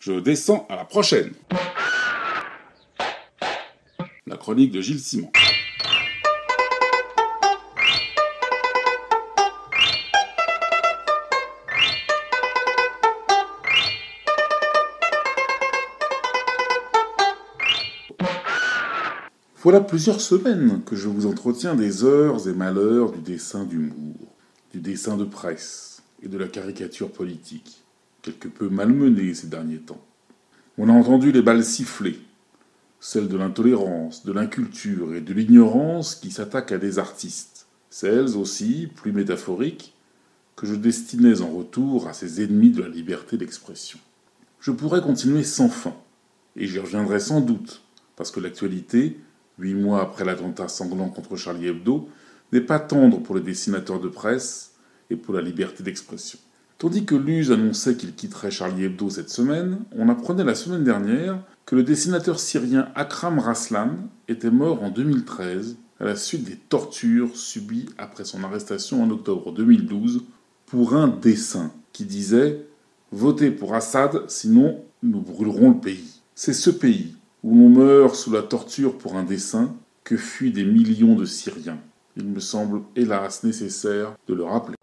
Je descends à la prochaine. La chronique de Gilles Simon. Voilà plusieurs semaines que je vous entretiens des heures et malheurs du dessin d'humour, du dessin de presse et de la caricature politique, quelque peu malmenée ces derniers temps. On a entendu les balles siffler, celles de l'intolérance, de l'inculture et de l'ignorance qui s'attaquent à des artistes, celles aussi, plus métaphoriques, que je destinais en retour à ces ennemis de la liberté d'expression. Je pourrais continuer sans fin, et j'y reviendrai sans doute, parce que l'actualité, 8 mois après l'attentat sanglant contre Charlie Hebdo, n'est pas tendre pour les dessinateurs de presse et pour la liberté d'expression. Tandis que Luz annonçait qu'il quitterait Charlie Hebdo cette semaine, on apprenait la semaine dernière que le dessinateur syrien Akram Raslan était mort en 2013 à la suite des tortures subies après son arrestation en octobre 2012 pour un dessin qui disait « Votez pour Assad, sinon nous brûlerons le pays ». C'est ce pays où l'on meurt sous la torture pour un dessin que fuient des millions de Syriens. Il me semble hélas nécessaire de le rappeler.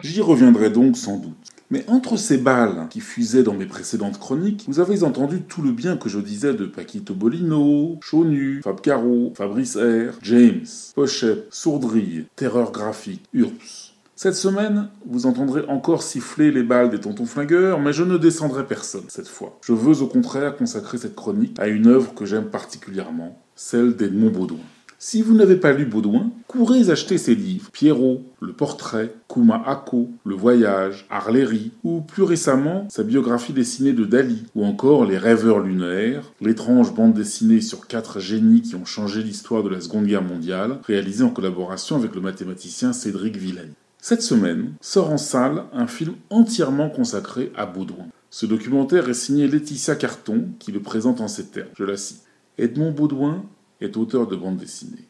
J'y reviendrai donc sans doute. Mais entre ces balles qui fusaient dans mes précédentes chroniques, vous avez entendu tout le bien que je disais de Paquito Bolino, Chaunu, Fab Caro, Fabrice R, James, Pochette, Sourdrille, Terreur Graphique, Urps. Cette semaine, vous entendrez encore siffler les balles des tontons flingueurs, mais je ne descendrai personne cette fois. Je veux au contraire consacrer cette chronique à une œuvre que j'aime particulièrement, celle d'Edmond Baudouin. Si vous n'avez pas lu Baudouin, courez acheter ses livres. Pierrot, Le Portrait, Kuma Ako, Le Voyage, Arléry, ou plus récemment, sa biographie dessinée de Dali, ou encore Les Rêveurs lunaires, l'étrange bande dessinée sur 4 génies qui ont changé l'histoire de la Seconde Guerre mondiale, réalisée en collaboration avec le mathématicien Cédric Villani. Cette semaine, sort en salle un film entièrement consacré à Baudouin. Ce documentaire est signé Laetitia Carton, qui le présente en ces termes. Je la cite. Edmond Baudouin est auteur de bande dessinée.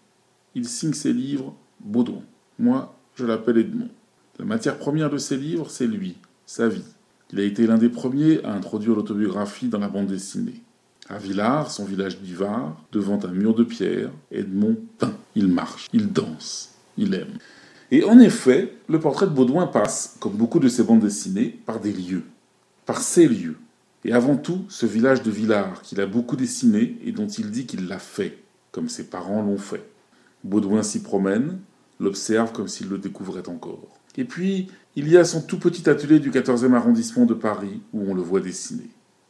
Il signe ses livres Baudouin. Moi, je l'appelle Edmond. La matière première de ses livres, c'est lui, sa vie. Il a été l'un des premiers à introduire l'autobiographie dans la bande dessinée. À Villars, son village du Var, devant un mur de pierre, Edmond peint. Il marche, il danse, il aime. Et en effet, le portrait de Baudouin passe, comme beaucoup de ses bandes dessinées, par des lieux, par ces lieux. Et avant tout, ce village de Villars qu'il a beaucoup dessiné et dont il dit qu'il l'a fait, comme ses parents l'ont fait. Baudouin s'y promène, l'observe comme s'il le découvrait encore. Et puis, il y a son tout petit atelier du 14e arrondissement de Paris où on le voit dessiner.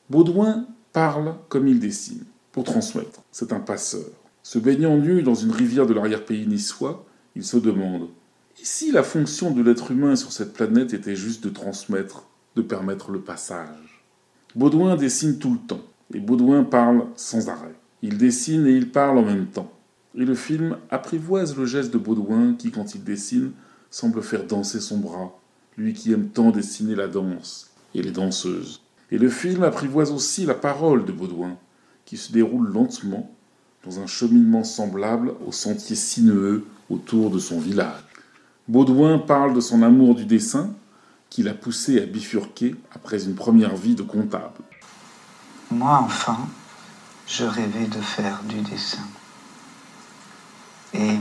Baudouin parle comme il dessine, pour transmettre. C'est un passeur. Se baignant nu dans une rivière de l'arrière-pays niçois, il se demande « Et si la fonction de l'être humain sur cette planète était juste de transmettre, de permettre le passage ?» Baudouin dessine tout le temps, et Baudouin parle sans arrêt. Il dessine et il parle en même temps. Et le film apprivoise le geste de Baudouin qui, quand il dessine, semble faire danser son bras, lui qui aime tant dessiner la danse et les danseuses. Et le film apprivoise aussi la parole de Baudouin, qui se déroule lentement dans un cheminement semblable au sentier sinueux autour de son village. Baudouin parle de son amour du dessin, qui l'a poussé à bifurquer après une première vie de comptable. Moi, enfant, je rêvais de faire du dessin. Et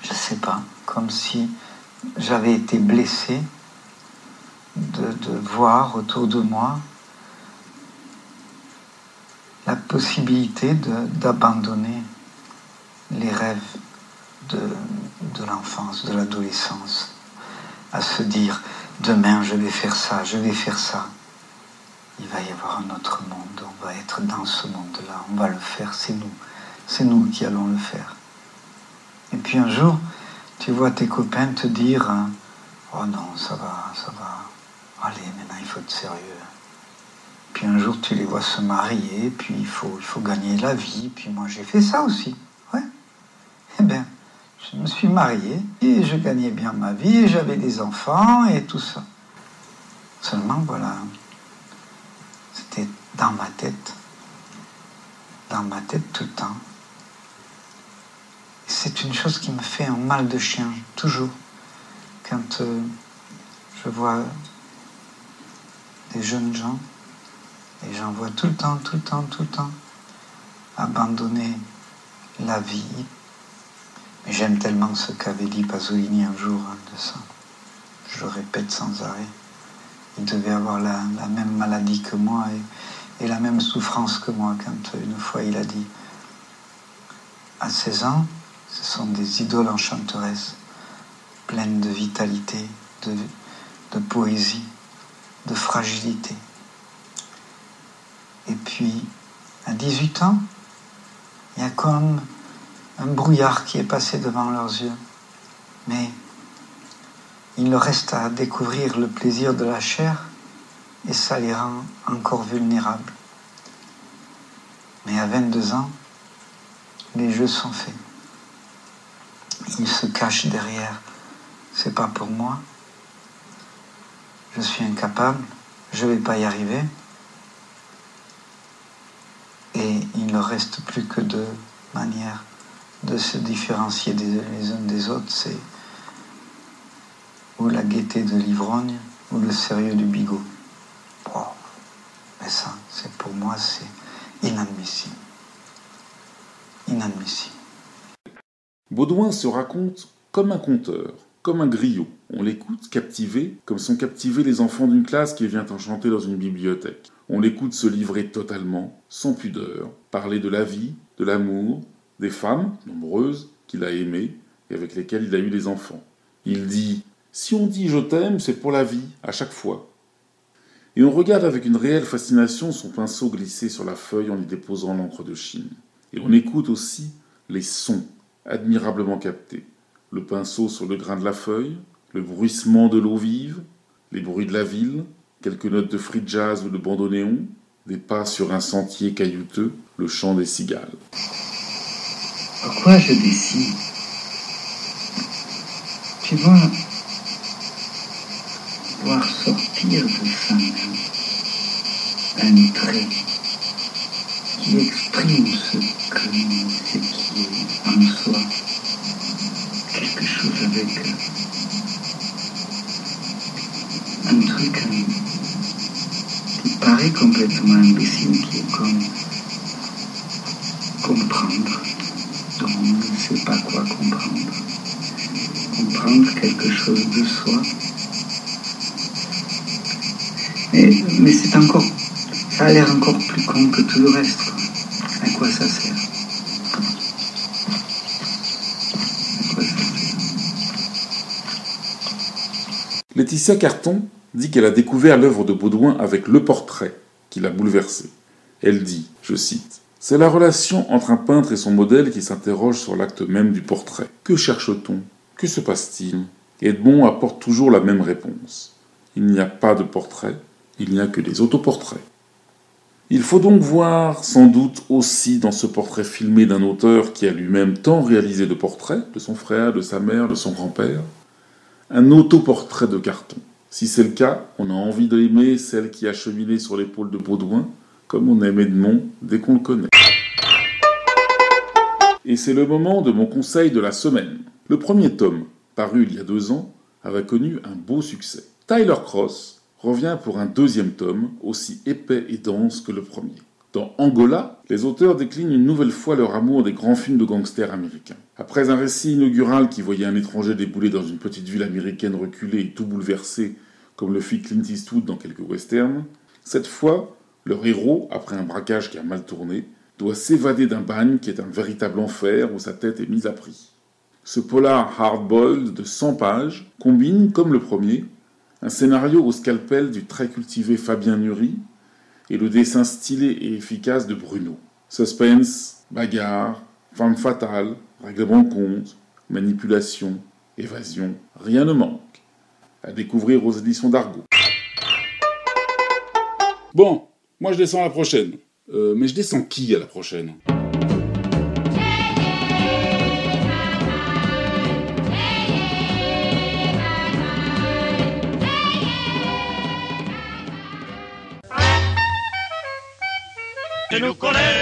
je sais pas, comme si j'avais été blessé de voir autour de moi la possibilité d'abandonner les rêves de l'enfance, de l'adolescence, à se dire demain je vais faire ça, je vais faire ça. Il va y avoir un autre monde, on va être dans ce monde-là, on va le faire, c'est nous qui allons le faire. Et puis un jour, tu vois tes copains te dire oh non, ça va, allez, maintenant il faut être sérieux. Puis un jour tu les vois se marier, puis il faut gagner la vie, puis moi j'ai fait ça aussi, ouais. Eh bien, je me suis marié, et je gagnais bien ma vie, et j'avais des enfants, et tout ça. Seulement, voilà, c'était dans ma tête tout le temps. Et c'est une chose qui me fait un mal de chien, toujours. Quand je vois des jeunes gens, et j'en vois tout le temps, abandonner la vie. Mais j'aime tellement ce qu'avait dit Pasolini un jour de ça. Je le répète sans arrêt. Il devait avoir la même maladie que moi et la même souffrance que moi quand une fois il a dit à 16 ans, ce sont des idoles enchanteresses, pleines de vitalité, de poésie, de fragilité. Et puis, à 18 ans, il y a comme un brouillard qui est passé devant leurs yeux. Mais il leur reste à découvrir le plaisir de la chair et ça les rend encore vulnérables. Mais à 22 ans, les jeux sont faits. Ils se cachent derrière. C'est pas pour moi. Je suis incapable. Je vais pas y arriver. Et il ne leur reste plus que deux manières de se différencier les uns des autres. C'est ou la gaieté de l'ivrogne ou le sérieux du bigot. Oh, mais ça, c'est pour moi, c'est inadmissible. Inadmissible. Baudouin se raconte comme un conteur, comme un griot. On l'écoute captivé, comme sont captivés les enfants d'une classe qui vient en chanter dans une bibliothèque. On l'écoute se livrer totalement, sans pudeur, parler de la vie, de l'amour, des femmes, nombreuses, qu'il a aimées et avec lesquelles il a eu des enfants. Il dit « Si on dit je t'aime, c'est pour la vie, à chaque fois. » Et on regarde avec une réelle fascination son pinceau glisser sur la feuille en y déposant l'encre de Chine. Et on écoute aussi les sons, admirablement captés. Le pinceau sur le grain de la feuille, le bruissement de l'eau vive, les bruits de la ville, quelques notes de free jazz ou de bandoneon, des pas sur un sentier caillouteux, le chant des cigales. Pourquoi je dessine? Tu vois, voir sortir de ça même un trait qui exprime ce qui est en soi, quelque chose avec un truc qui paraît complètement imbécile, qui est comme comprendre, dont on ne sait pas quoi comprendre. Comprendre quelque chose de soi. Mais c'est encore, ça a l'air encore plus con que tout le reste, quoi. À quoi ça sert? À quoi ça sert? Laetitia Carton dit qu'elle a découvert l'œuvre de Baudouin avec Le Portrait, qui l'a bouleversée. Elle dit, je cite, « C'est la relation entre un peintre et son modèle qui s'interroge sur l'acte même du portrait. Que cherche-t-on? Que se passe-t-il » Edmond apporte toujours la même réponse. Il n'y a pas de portrait, il n'y a que des autoportraits. Il faut donc voir, sans doute aussi dans ce portrait filmé d'un auteur qui a lui-même tant réalisé de portraits, de son frère, de sa mère, de son grand-père, un autoportrait de Carton. Si c'est le cas, on a envie d'aimer celle qui a cheminé sur l'épaule de Baudouin, comme on aime Edmond dès qu'on le connaît. Et c'est le moment de mon conseil de la semaine. Le premier tome, paru il y a 2 ans, avait connu un beau succès. Tyler Cross revient pour un 2e tome, aussi épais et dense que le premier. Dans Angola, les auteurs déclinent une nouvelle fois leur amour des grands films de gangsters américains. Après un récit inaugural qui voyait un étranger débouler dans une petite ville américaine reculée et tout bouleversée, comme le fit Clint Eastwood dans quelques westerns, cette fois, leur héros, après un braquage qui a mal tourné, doit s'évader d'un bagne qui est un véritable enfer où sa tête est mise à prix. Ce polar hard-boiled de 100 pages combine, comme le premier, un scénario au scalpel du très cultivé Fabien Nury et le dessin stylé et efficace de Bruno. Suspense, bagarre, femme fatale, règlement de compte, manipulation, évasion, rien ne manque. À découvrir aux éditions d'Argo. Bon, moi je descends à la prochaine. Mais je descends qui à la prochaine ? De nous connaître.